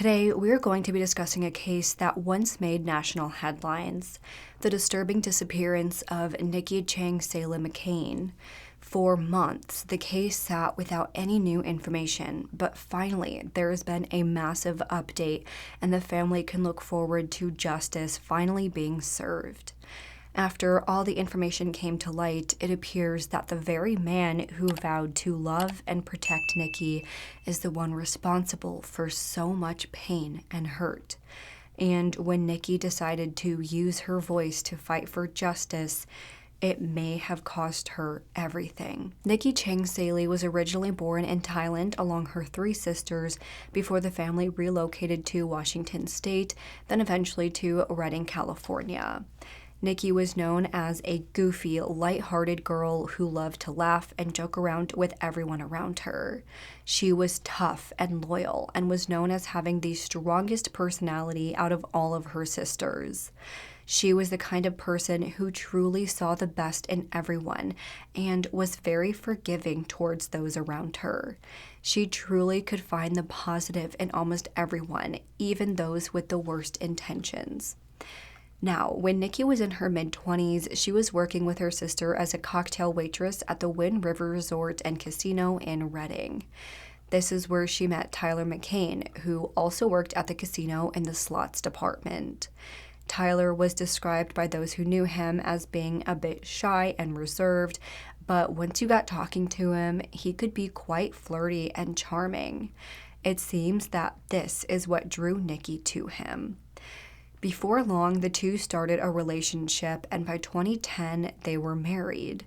Today, we're going to be discussing a case that once made national headlines, the disturbing disappearance of Nikki Cheng Saelee McCain. For months, the case sat without any new information, but finally, there has been a massive update, and the family can look forward to justice finally being served. After all the information came to light, it appears that the very man who vowed to love and protect Nikki is the one responsible for so much pain and hurt. And when Nikki decided to use her voice to fight for justice, it may have cost her everything. Nikki Cheng Saelee was originally born in Thailand along her three sisters before the family relocated to Washington State, then eventually to Redding, California. Nikki was known as a goofy, light-hearted girl who loved to laugh and joke around with everyone around her. She was tough and loyal and was known as having the strongest personality out of all of her sisters. She was the kind of person who truly saw the best in everyone and was very forgiving towards those around her. She truly could find the positive in almost everyone, even those with the worst intentions. Now, when Nikki was in her mid-20s, she was working with her sister as a cocktail waitress at the Wind River Resort and Casino in Redding. This is where she met Tyler McCain, who also worked at the casino in the slots department. Tyler was described by those who knew him as being a bit shy and reserved, but once you got talking to him, he could be quite flirty and charming. It seems that this is what drew Nikki to him. Before long, the two started a relationship, and by 2010, they were married.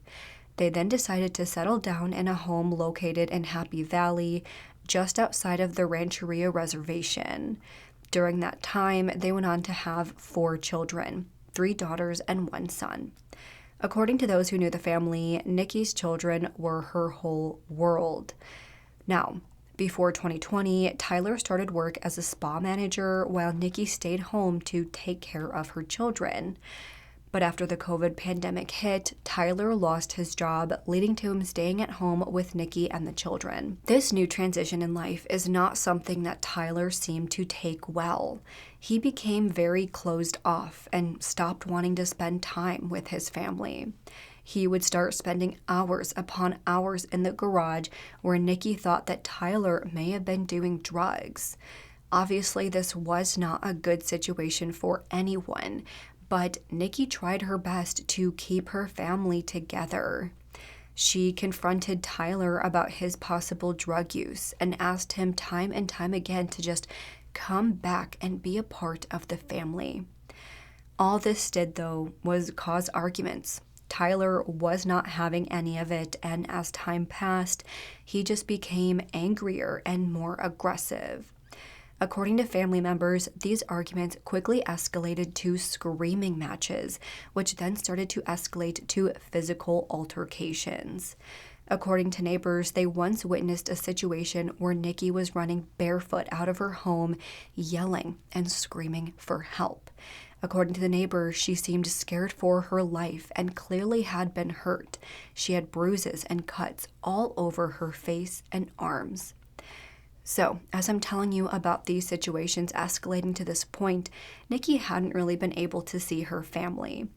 They then decided to settle down in a home located in Happy Valley, just outside of the Rancheria Reservation. During that time, they went on to have 4 children, 3 daughters and 1 son. According to those who knew the family, Nikki's children were her whole world. Now, before 2020, Tyler started work as a spa manager while Nikki stayed home to take care of her children. But after the COVID pandemic hit, Tyler lost his job, leading to him staying at home with Nikki and the children. This new transition in life is not something that Tyler seemed to take well. He became very closed off and stopped wanting to spend time with his family. He would start spending hours upon hours in the garage where Nikki thought that Tyler may have been doing drugs. Obviously, this was not a good situation for anyone, but Nikki tried her best to keep her family together. She confronted Tyler about his possible drug use and asked him time and time again to just come back and be a part of the family. All this did, though, was cause arguments. Tyler was not having any of it, and as time passed, he just became angrier and more aggressive. According to family members, these arguments quickly escalated to screaming matches, which then started to escalate to physical altercations. According to neighbors, they once witnessed a situation where Nikki was running barefoot out of her home, yelling and screaming for help. According to the neighbors, she seemed scared for her life and clearly had been hurt. She had bruises and cuts all over her face and arms. So, as I'm telling you about these situations escalating to this point, Nikki hadn't really been able to see her family.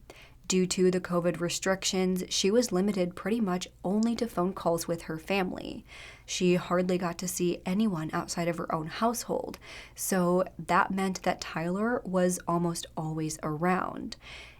Due to the COVID restrictions, she was limited pretty much only to phone calls with her family. She hardly got to see anyone outside of her own household, so that meant that Tyler was almost always around.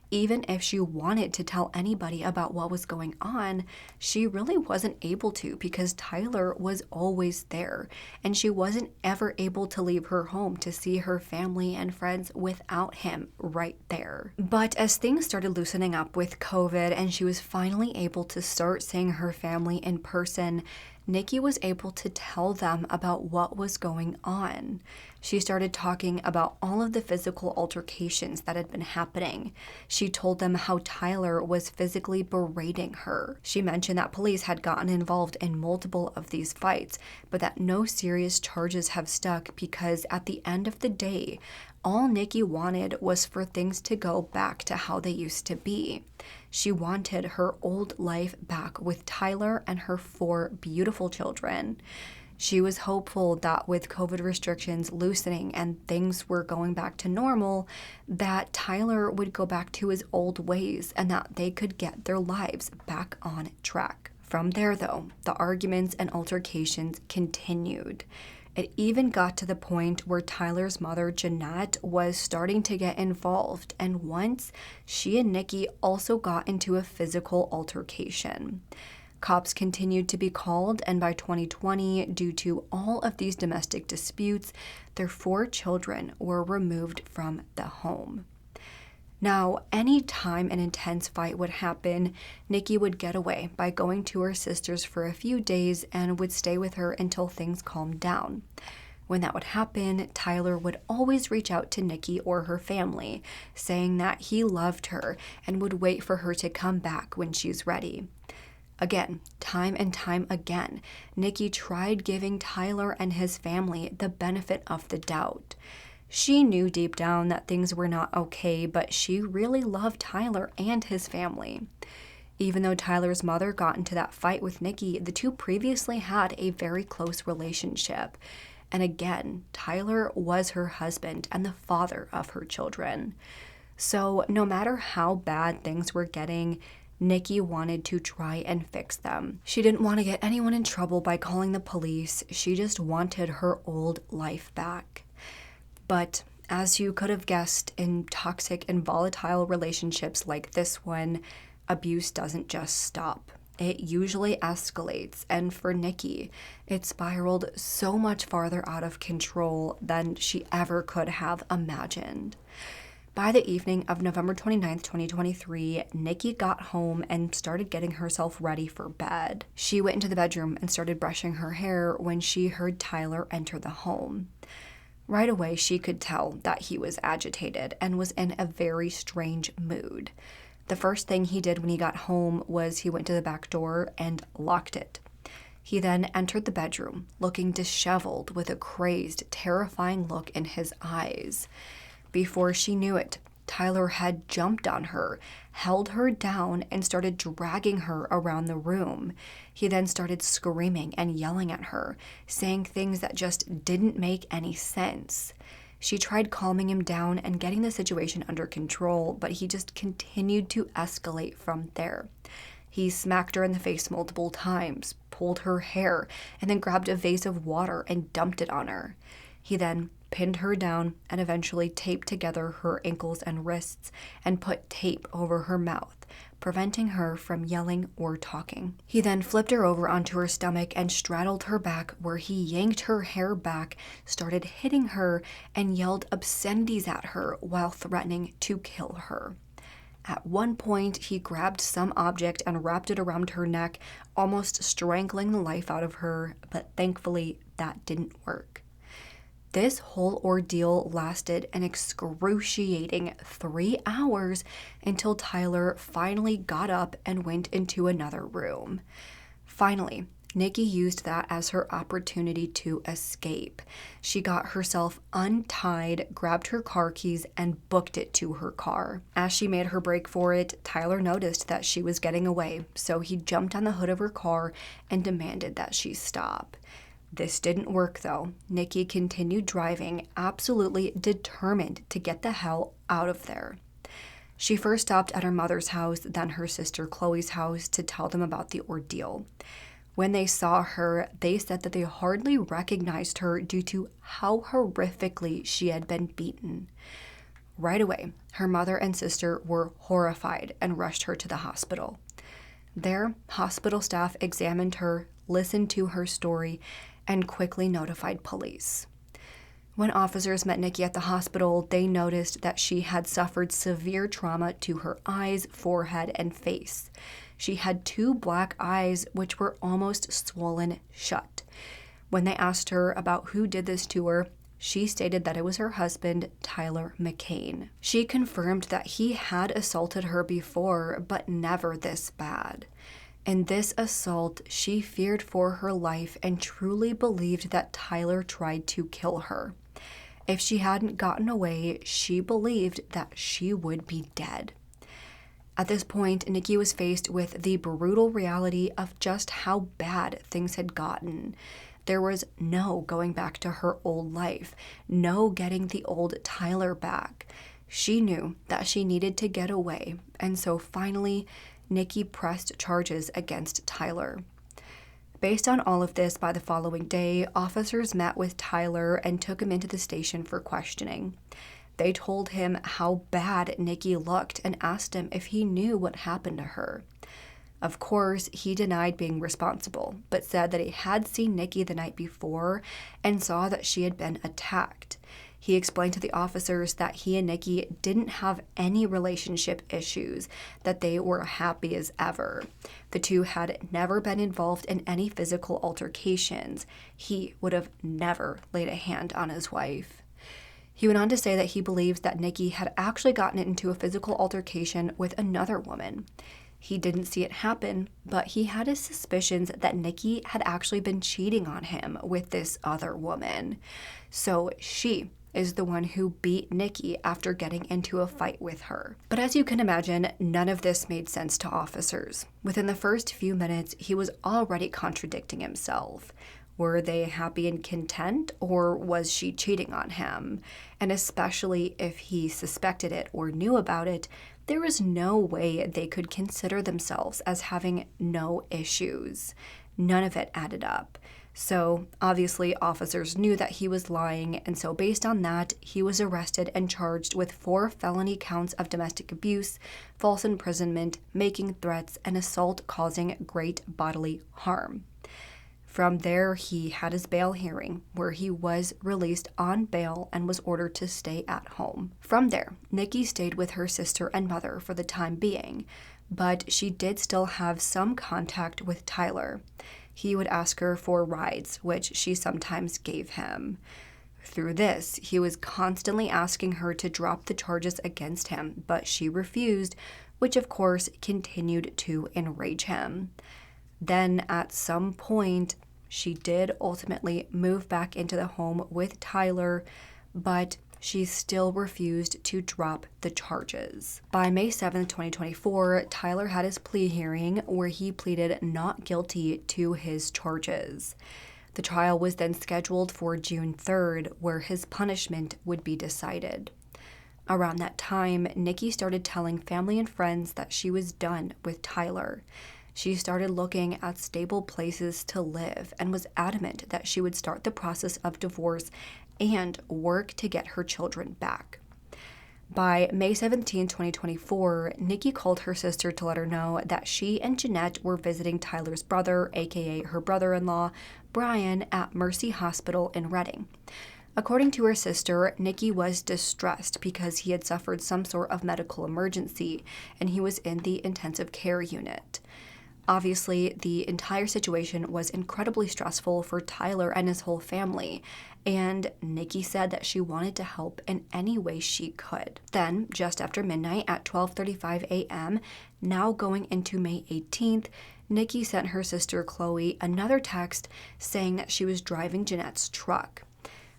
Even if she wanted to tell anybody about what was going on, she really wasn't able to because Tyler was always there, and she wasn't ever able to leave her home to see her family and friends without him right there. But as things started loosening up with COVID and she was finally able to start seeing her family in person, Nikki was able to tell them about what was going on. She started talking about all of the physical altercations that had been happening. She told them how Tyler was physically berating her. She mentioned that police had gotten involved in multiple of these fights, but that no serious charges have stuck because at the end of the day, all Nikki wanted was for things to go back to how they used to be. She wanted her old life back with Tyler and her 4 beautiful children. She was hopeful that with COVID restrictions loosening and things were going back to normal, that Tyler would go back to his old ways and that they could get their lives back on track. From there, though, the arguments and altercations continued. It even got to the point where Tyler's mother, Jeanette, was starting to get involved, and once she and Nikki also got into a physical altercation. Cops continued to be called, and by 2020, due to all of these domestic disputes, their 4 children were removed from the home. Now, any time an intense fight would happen, Nikki would get away by going to her sister's for a few days and would stay with her until things calmed down. When that would happen, Tyler would always reach out to Nikki or her family, saying that he loved her and would wait for her to come back when she's ready. Again, time and time again, Nikki tried giving Tyler and his family the benefit of the doubt. She knew deep down that things were not okay, but she really loved Tyler and his family. Even though Tyler's mother got into that fight with Nikki, the two previously had a very close relationship. And again, Tyler was her husband and the father of her children. So no matter how bad things were getting, Nikki wanted to try and fix them. She didn't want to get anyone in trouble by calling the police. She just wanted her old life back. But as you could have guessed, in toxic and volatile relationships like this one, abuse doesn't just stop. It usually escalates, and for Nikki, it spiraled so much farther out of control than she ever could have imagined. By the evening of November 29th, 2023, Nikki got home and started getting herself ready for bed. She went into the bedroom and started brushing her hair when she heard Tyler enter the home. Right away, she could tell that he was agitated and was in a very strange mood. The first thing he did when he got home was he went to the back door and locked it. He then entered the bedroom, looking disheveled with a crazed, terrifying look in his eyes. Before she knew it, Tyler had jumped on her, held her down, and started dragging her around the room. He then started screaming and yelling at her, saying things that just didn't make any sense. She tried calming him down and getting the situation under control, but he just continued to escalate from there. He smacked her in the face multiple times, pulled her hair, and then grabbed a vase of water and dumped it on her. He then pinned her down and eventually taped together her ankles and wrists and put tape over her mouth, preventing her from yelling or talking. He then flipped her over onto her stomach and straddled her back, where he yanked her hair back, started hitting her, and yelled obscenities at her while threatening to kill her. At one point, he grabbed some object and wrapped it around her neck, almost strangling the life out of her, but thankfully that didn't work. This whole ordeal lasted an excruciating 3 hours until Tyler finally got up and went into another room. Finally, Nikki used that as her opportunity to escape. She got herself untied, grabbed her car keys, and booked it to her car. As she made her break for it, Tyler noticed that she was getting away, so he jumped on the hood of her car and demanded that she stop. This didn't work, though. Nikki continued driving, absolutely determined to get the hell out of there. She first stopped at her mother's house, then her sister Chloe's house, to tell them about the ordeal. When they saw her, they said that they hardly recognized her due to how horrifically she had been beaten. Right away, her mother and sister were horrified and rushed her to the hospital. There, hospital staff examined her, listened to her story, and quickly notified police. When officers met Nikki at the hospital, they noticed that she had suffered severe trauma to her eyes, forehead, and face. She had 2 black eyes, which were almost swollen shut. When they asked her about who did this to her, she stated that it was her husband, Tyler McCain. She confirmed that he had assaulted her before, but never this bad. In this assault, she feared for her life and truly believed that Tyler tried to kill her. If she hadn't gotten away, she believed that she would be dead. At this point, Nikki was faced with the brutal reality of just how bad things had gotten. There was no going back to her old life, no getting the old Tyler back. She knew that she needed to get away, and so finally, Nikki pressed charges against Tyler. Based on all of this, by the following day, officers met with Tyler and took him into the station for questioning. They told him how bad Nikki looked and asked him if he knew what happened to her. Of course, he denied being responsible, but said that he had seen Nikki the night before and saw that she had been attacked. He explained to the officers that he and Nikki didn't have any relationship issues, that they were happy as ever. The two had never been involved in any physical altercations. He would have never laid a hand on his wife. He went on to say that he believes that Nikki had actually gotten into a physical altercation with another woman. He didn't see it happen, but he had his suspicions that Nikki had actually been cheating on him with this other woman. So she is the one who beat Nikki after getting into a fight with her. But as you can imagine, none of this made sense to officers. Within the first few minutes, he was already contradicting himself. Were they happy and content, or was she cheating on him? And especially if he suspected it or knew about it, there was no way they could consider themselves as having no issues. None of it added up. So obviously officers knew that he was lying, and so based on that, he was arrested and charged with 4 felony counts of domestic abuse, false imprisonment, making threats, and assault causing great bodily harm. From there, he had his bail hearing, where he was released on bail and was ordered to stay at home. From there, Nikki stayed with her sister and mother for the time being, but she did still have some contact with Tyler. He would ask her for rides, which she sometimes gave him. Through this, he was constantly asking her to drop the charges against him, but she refused, which of course continued to enrage him. Then, at some point, she did ultimately move back into the home with Tyler, but she still refused to drop the charges. By May 7, 2024, Tyler had his plea hearing where he pleaded not guilty to his charges. The trial was then scheduled for June 3rd, where his punishment would be decided. Around that time, Nikki started telling family and friends that she was done with Tyler. She started looking at stable places to live and was adamant that she would start the process of divorce and work to get her children back. By May 17, 2024, Nikki called her sister to let her know that she and Jeanette were visiting Tyler's brother, aka her brother-in-law, Brian, at Mercy Hospital in Redding. According to her sister, Nikki was distressed because he had suffered some sort of medical emergency and he was in the intensive care unit. Obviously, the entire situation was incredibly stressful for Tyler and his whole family, and Nikki said that she wanted to help in any way she could. Then, just after midnight at 12:35 a.m., now going into May 18th, Nikki sent her sister Chloe another text saying that she was driving Jeanette's truck.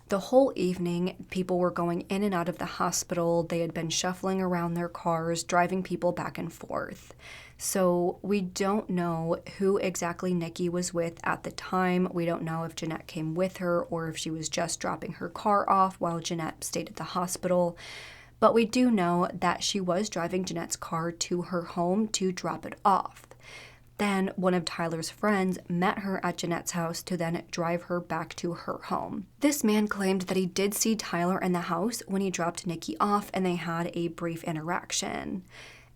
The whole evening, people were going in and out of the hospital. They had been shuffling around their cars, driving people back and forth. So we don't know who exactly Nikki was with at the time. We don't know if Jeanette came with her or if she was just dropping her car off while Jeanette stayed at the hospital. But we do know that she was driving Jeanette's car to her home to drop it off. Then one of Tyler's friends met her at Jeanette's house to then drive her back to her home. This man claimed that he did see Tyler in the house when he dropped Nikki off and they had a brief interaction.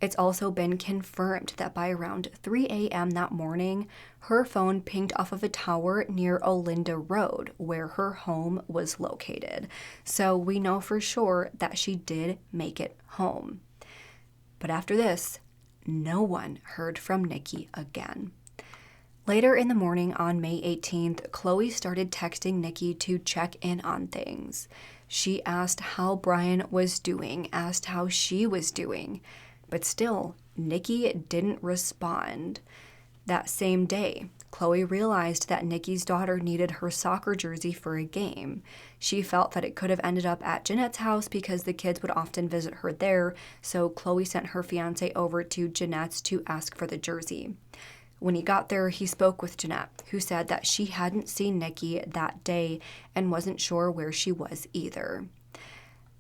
It's also been confirmed that by around 3 a.m. that morning, her phone pinged off of a tower near Olinda Road, where her home was located. So we know for sure that she did make it home. But after this, no one heard from Nikki again. Later in the morning on May 18th, Chloe started texting Nikki to check in on things. She asked how Brian was doing, asked how she was doing. But still, Nikki didn't respond. That same day, Chloe realized that Nikki's daughter needed her soccer jersey for a game. She felt that it could have ended up at Jeanette's house because the kids would often visit her there, so Chloe sent her fiancé over to Jeanette's to ask for the jersey. When he got there, he spoke with Jeanette, who said that she hadn't seen Nikki that day and wasn't sure where she was either.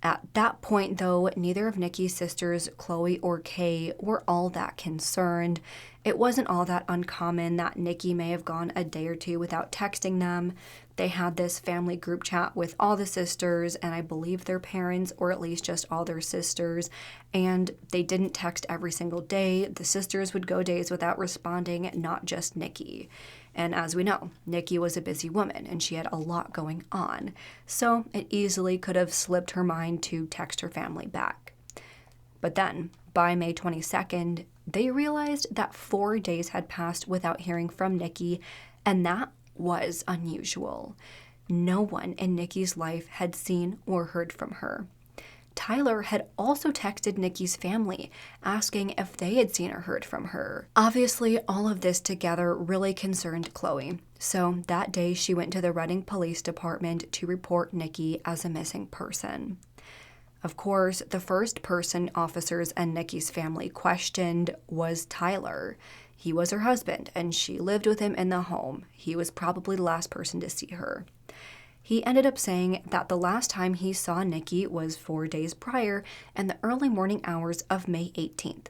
At that point, though, neither of Nikki's sisters, Chloe or Kay, were all that concerned. It wasn't all that uncommon that Nikki may have gone a day or two without texting them. They had this family group chat with all the sisters, and I believe their parents, or at least just all their sisters, and they didn't text every single day. The sisters would go days without responding, not just Nikki. And as we know, Nikki was a busy woman and she had a lot going on, so it easily could have slipped her mind to text her family back. But then, by May 22nd, they realized that 4 days had passed without hearing from Nikki, and that was unusual. No one in Nikki's life had seen or heard from her. Tyler had also texted Nikki's family, asking if they had seen or heard from her. Obviously, all of this together really concerned Chloe, so that day she went to the Reading Police Department to report Nikki as a missing person. Of course, the first person officers and Nikki's family questioned was Tyler. He was her husband, and she lived with him in the home. He was probably the last person to see her. He ended up saying that the last time he saw Nikki was 4 days prior in the early morning hours of May 18th.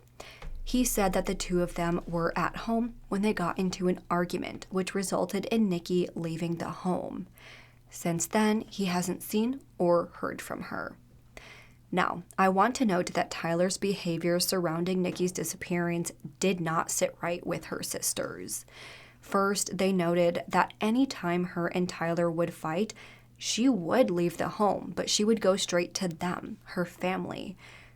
He said that the two of them were at home when they got into an argument, which resulted in Nikki leaving the home. Since then, he hasn't seen or heard from her. Now, I want to note that Tyler's behavior surrounding Nikki's disappearance did not sit right with her sisters. First, they noted that any time her and Tyler would fight, she would leave the home, but she would go straight to them, her family.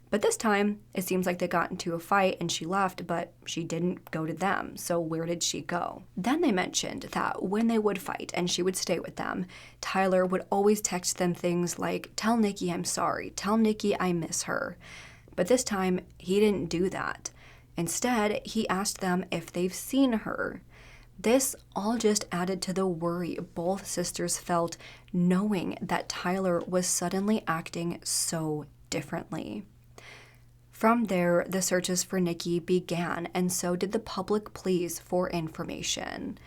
But this time, it seems like they got into a fight and she left, but she didn't go to them, so where did she go? Then they mentioned that when they would fight and she would stay with them, Tyler would always text them things like, "Tell Nikki I'm sorry, tell Nikki I miss her." But this time, he didn't do that. Instead, he asked them if they've seen her. This all just added to the worry both sisters felt, knowing that Tyler was suddenly acting so differently. From there, the searches for Nikki began, and so did the public pleas for information.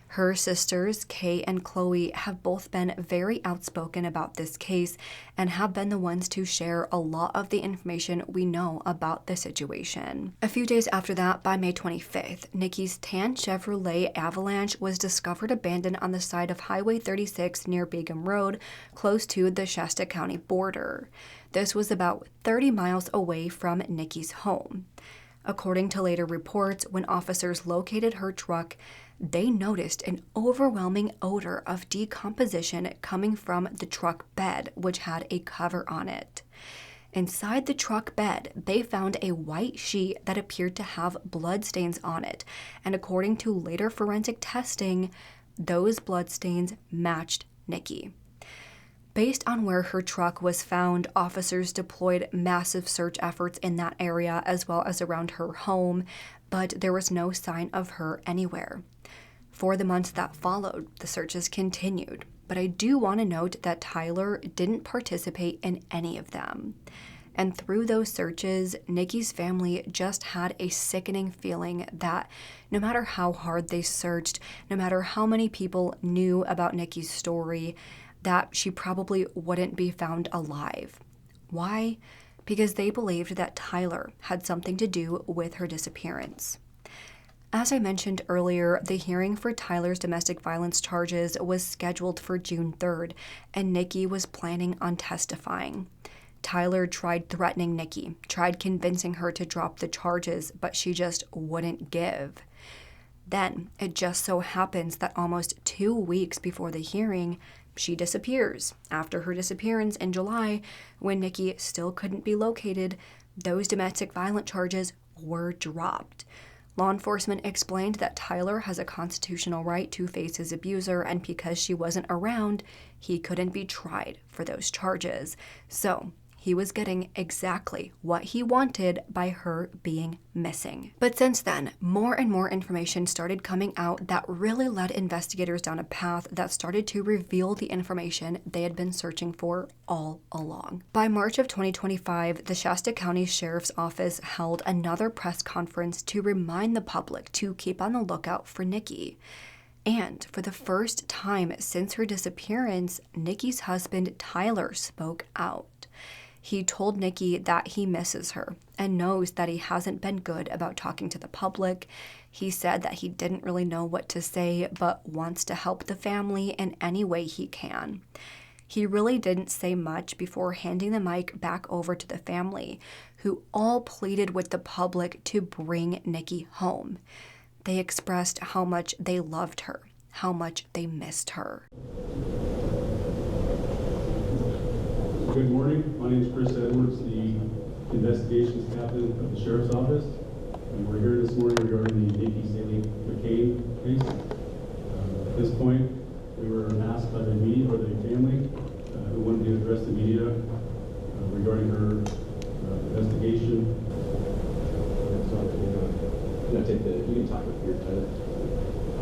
Her sisters, Kay and Chloe, have both been very outspoken about this case and have been the ones to share a lot of the information we know about the situation. A few days after that, by May 25th, Nikki's tan Chevrolet Avalanche was discovered abandoned on the side of Highway 36 near Begum Road, close to the Shasta County border. This was about 30 miles away from Nikki's home. According to later reports, when officers located her truck, they noticed an overwhelming odor of decomposition coming from the truck bed, which had a cover on it. Inside the truck bed, they found a white sheet that appeared to have bloodstains on it, and according to later forensic testing, those bloodstains matched Nikki. Based on where her truck was found, officers deployed massive search efforts in that area as well as around her home, but there was no sign of her anywhere. For the months that followed, the searches continued, but I do want to note that Tyler didn't participate in any of them. And through those searches, Nikki's family just had a sickening feeling that no matter how hard they searched, no matter how many people knew about Nikki's story, that she probably wouldn't be found alive. Why? Because they believed that Tyler had something to do with her disappearance. As I mentioned earlier, the hearing for Tyler's domestic violence charges was scheduled for June 3rd, and Nikki was planning on testifying. Tyler tried threatening Nikki, tried convincing her to drop the charges, but she just wouldn't give. Then, it just so happens that almost 2 weeks before the hearing, she disappears. After her disappearance in July, when Nikki still couldn't be located, those domestic violence charges were dropped. Law enforcement explained that Tyler has a constitutional right to face his abuser, and because she wasn't around, he couldn't be tried for those charges. So he was getting exactly what he wanted by her being missing. But since then, more and more information started coming out that really led investigators down a path that started to reveal the information they had been searching for all along. By March of 2025, the Shasta County Sheriff's Office held another press conference to remind the public to keep on the lookout for Nikki. And for the first time since her disappearance, Nikki's husband, Tyler, spoke out. He told Nikki that he misses her and knows that he hasn't been good about talking to the public. He said that he didn't really know what to say, but wants to help the family in any way he can. He really didn't say much before handing the mic back over to the family, who all pleaded with the public to bring Nikki home. They expressed how much they loved her, how much they missed her. Good morning. My name is Chris Edwards, the investigations captain of the Sheriff's Office. And we're here this morning regarding the Nikki Saelee McCain case. At this point, we were asked by the media, or the family, who wanted to address the media regarding her investigation. You can talk with your Tyler.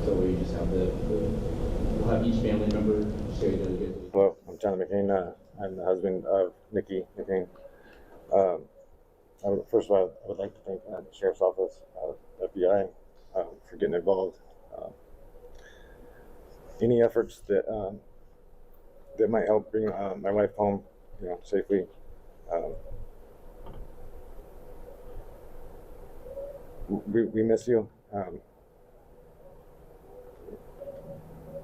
So we just have we'll have each family member show you the. Hello, I'm Shannon McCain. I'm the husband of Nikki McCain. First of all, I would like to thank the Sheriff's Office, FBI, for getting involved. Any efforts that that might help bring my wife home, safely. We miss you. I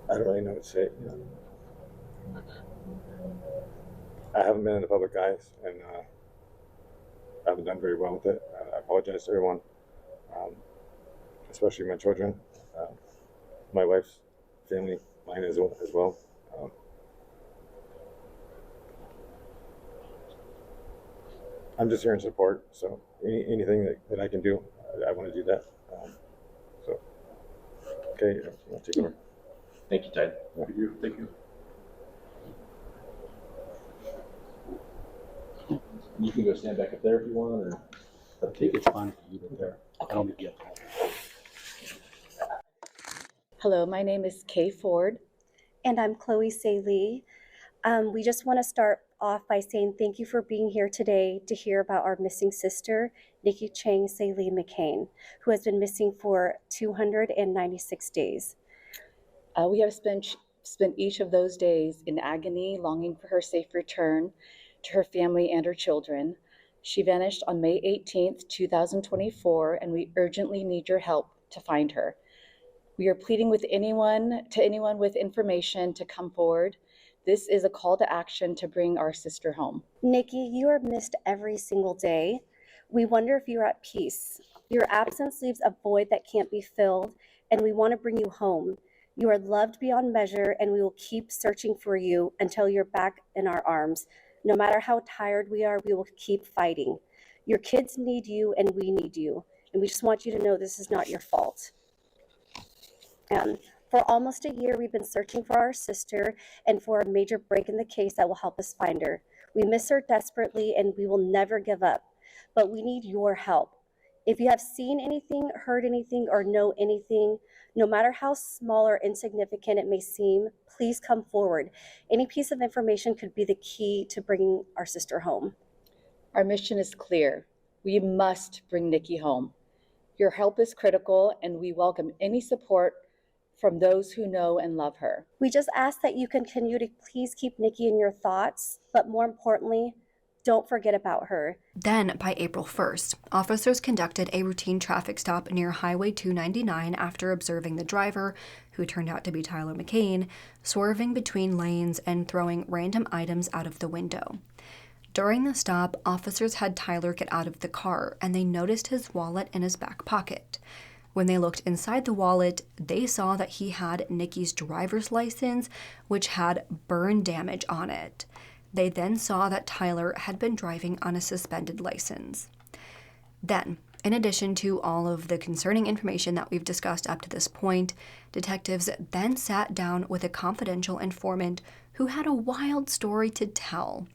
don't really know what to say. I haven't been in the public eyes, and I haven't done very well with it. I apologize to everyone, especially my children, my wife's family, mine as well. I'm just here in support, so anything that I can do, I want to do that. Okay, I'll take over. Thank you, Tyler. Yeah. Thank you. You can go stand back up there if you want, or I think it's fine for you there. I don't need to get Hello, my name is Kay Ford. And I'm Chloe Saelee. We just want to start off by saying thank you for being here today to hear about our missing sister, Nikki Cheng Saelee McCain, who has been missing for 296 days. We have spent each of those days in agony, longing for her safe return to her family and her children. She vanished on May 18th, 2024, and we urgently need your help to find her. We are pleading with anyone with information to come forward. This is a call to action to bring our sister home. Nikki, you are missed every single day. We wonder if you're at peace. Your absence leaves a void that can't be filled, and we want to bring you home. You are loved beyond measure, and we will keep searching for you until you're back in our arms. No matter how tired we are, we will keep fighting. Your kids need you, and we need you. And we just want you to know this is not your fault. For almost a year, we've been searching for our sister and for a major break in the case that will help us find her. We miss her desperately, and we will never give up. But we need your help. If you have seen anything, heard anything, or know anything, no matter how small or insignificant it may seem, please come forward. Any piece of information could be the key to bringing our sister home. Our mission is clear. We must bring Nikki home. Your help is critical, and we welcome any support from those who know and love her. We just ask that you continue to please keep Nikki in your thoughts, but more importantly, don't forget about her. Then, by April 1st, officers conducted a routine traffic stop near Highway 299 after observing the driver, who turned out to be Tyler McCain, swerving between lanes and throwing random items out of the window. During the stop, officers had Tyler get out of the car, and they noticed his wallet in his back pocket. When they looked inside the wallet, they saw that he had Nikki's driver's license, which had burn damage on it. They then saw that Tyler had been driving on a suspended license. Then, in addition to all of the concerning information that we've discussed up to this point, detectives then sat down with a confidential informant who had a wild story to tell.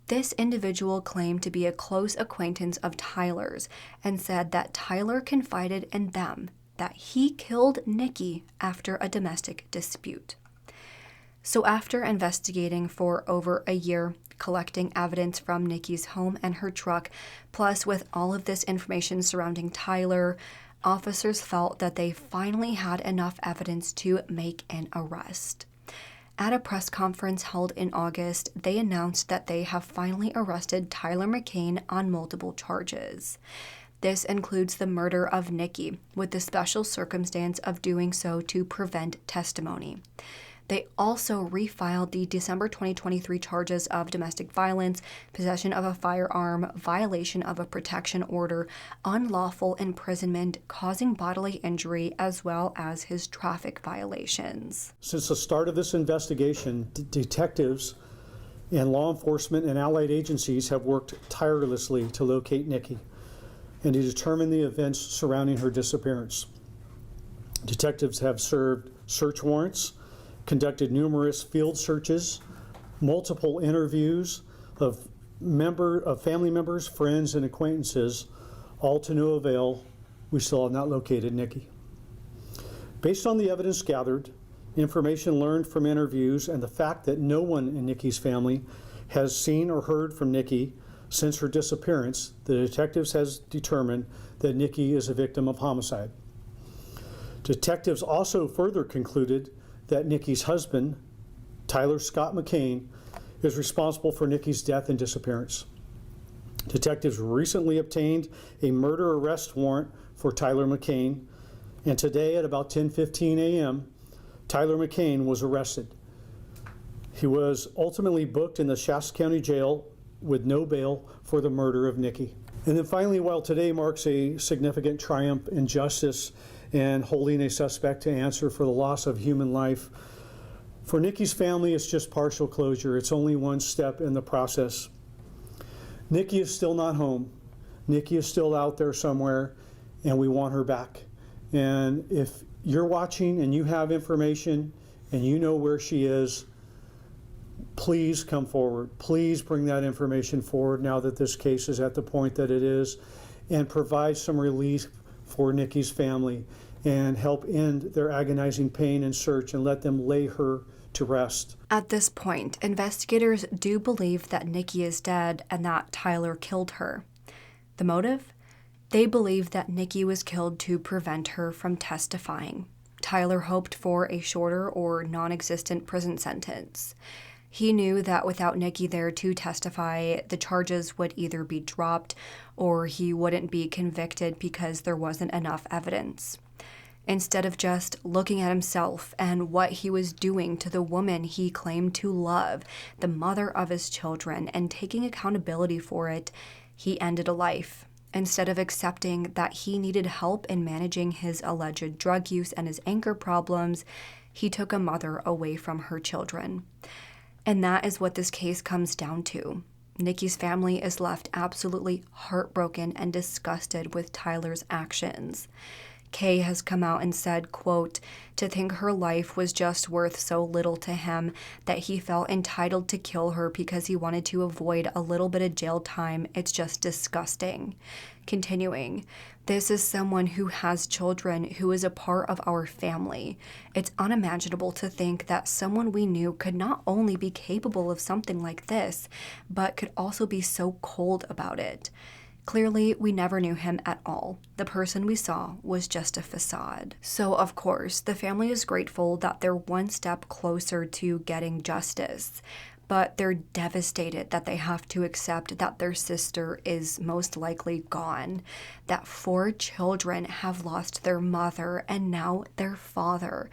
This individual claimed to be a close acquaintance of Tyler's and said that Tyler confided in them that he killed Nikki after a domestic dispute. So after investigating for over a year, collecting evidence from Nikki's home and her truck, plus with all of this information surrounding Tyler, officers felt that they finally had enough evidence to make an arrest. At a press conference held in August, they announced that they have finally arrested Tyler McCain on multiple charges. This includes the murder of Nikki, with the special circumstance of doing so to prevent testimony. They also refiled the December 2023 charges of domestic violence, possession of a firearm, violation of a protection order, unlawful imprisonment, causing bodily injury, as well as his traffic violations. Since the start of this investigation, detectives and law enforcement and allied agencies have worked tirelessly to locate Nikki and to determine the events surrounding her disappearance. Detectives have served search warrants, conducted numerous field searches, multiple interviews of family members, friends, and acquaintances, all to no avail. We still have not located Nikki. Based on the evidence gathered, information learned from interviews, and the fact that no one in Nikki's family has seen or heard from Nikki since her disappearance, the detectives has determined that Nikki is a victim of homicide. Detectives also further concluded that Nikki's husband, Tyler Scott McCain, is responsible for Nikki's death and disappearance. Detectives recently obtained a murder arrest warrant for Tyler McCain, and today at about 10:15 a.m., Tyler McCain was arrested. He was ultimately booked in the Shasta County Jail with no bail for the murder of Nikki. And then finally, while today marks a significant triumph in justice and holding a suspect to answer for the loss of human life, for Nikki's family, it's just partial closure. It's only one step in the process. Nikki is still not home. Nikki is still out there somewhere, and we want her back. And if you're watching and you have information and you know where she is, please come forward. Please bring that information forward now that this case is at the point that it is, and provide some relief for Nikki's family and help end their agonizing pain and search and let them lay her to rest. At this point, investigators do believe that Nikki is dead and that Tyler killed her. The motive? They believe that Nikki was killed to prevent her from testifying. Tyler hoped for a shorter or non-existent prison sentence. He knew that without Nikki there to testify, the charges would either be dropped or he wouldn't be convicted because there wasn't enough evidence. Instead of just looking at himself and what he was doing to the woman he claimed to love, the mother of his children, and taking accountability for it, he ended a life. Instead of accepting that he needed help in managing his alleged drug use and his anger problems, he took a mother away from her children. And that is what this case comes down to. Nikki's family is left absolutely heartbroken and disgusted with Tyler's actions. Kay has come out and said, quote, "To think her life was just worth so little to him that he felt entitled to kill her because he wanted to avoid a little bit of jail time. It's just disgusting." Continuing, "This is someone who has children, who is a part of our family. It's unimaginable to think that someone we knew could not only be capable of something like this, but could also be so cold about it. Clearly, we never knew him at all. The person we saw was just a facade." So, of course, the family is grateful that they're one step closer to getting justice, but they're devastated that they have to accept that their sister is most likely gone, that 4 children have lost their mother and now their father.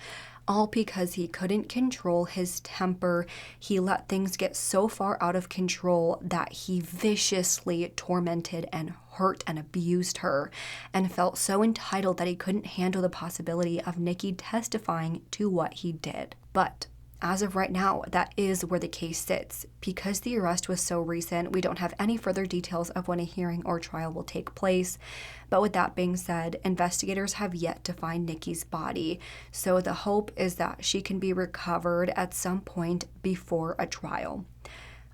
All because he couldn't control his temper. He let things get so far out of control that he viciously tormented and hurt and abused her, and felt so entitled that he couldn't handle the possibility of Nikki testifying to what he did. But as of right now, that is where the case sits. Because the arrest was so recent, we don't have any further details of when a hearing or trial will take place. But with that being said, investigators have yet to find Nikki's body, so the hope is that she can be recovered at some point before a trial.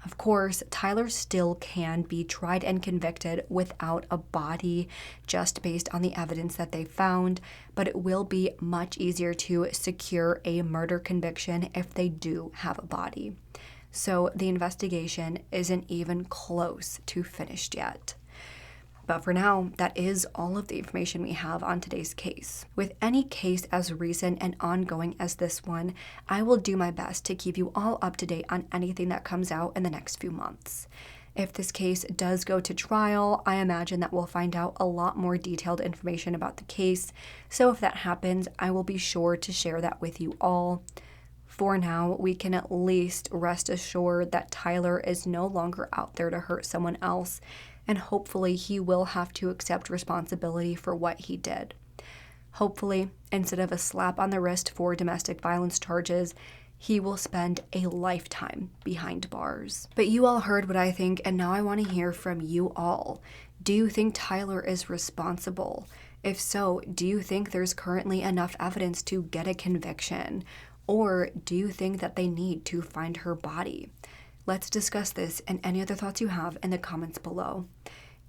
Of course, Tyler still can be tried and convicted without a body just based on the evidence that they found, but it will be much easier to secure a murder conviction if they do have a body. So the investigation isn't even close to finished yet. But for now, that is all of the information we have on today's case. With any case as recent and ongoing as this one, I will do my best to keep you all up to date on anything that comes out in the next few months. If this case does go to trial, I imagine that we'll find out a lot more detailed information about the case. So if that happens, I will be sure to share that with you all. For now, we can at least rest assured that Tyler is no longer out there to hurt someone else, and hopefully he will have to accept responsibility for what he did. Hopefully, instead of a slap on the wrist for domestic violence charges, he will spend a lifetime behind bars. But you all heard what I think, and now I want to hear from you all. Do you think Tyler is responsible? If so, do you think there's currently enough evidence to get a conviction? Or do you think that they need to find her body? Let's discuss this and any other thoughts you have in the comments below.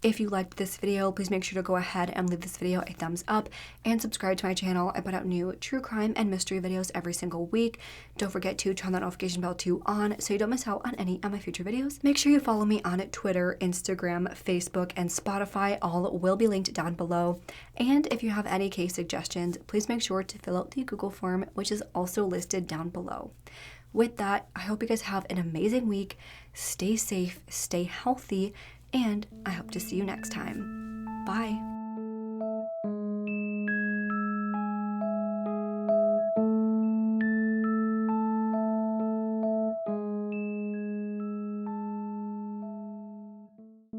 If you liked this video, please make sure to go ahead and leave this video a thumbs up and subscribe to my channel. I put out new true crime and mystery videos every single week. Don't forget to turn that notification bell on so you don't miss out on any of my future videos. Make sure you follow me on Twitter, Instagram, Facebook, and Spotify. All will be linked down below. And if you have any case suggestions, please make sure to fill out the Google form, which is also listed down below. With that, I hope you guys have an amazing week. Stay safe, stay healthy, and I hope to see you next time. Bye.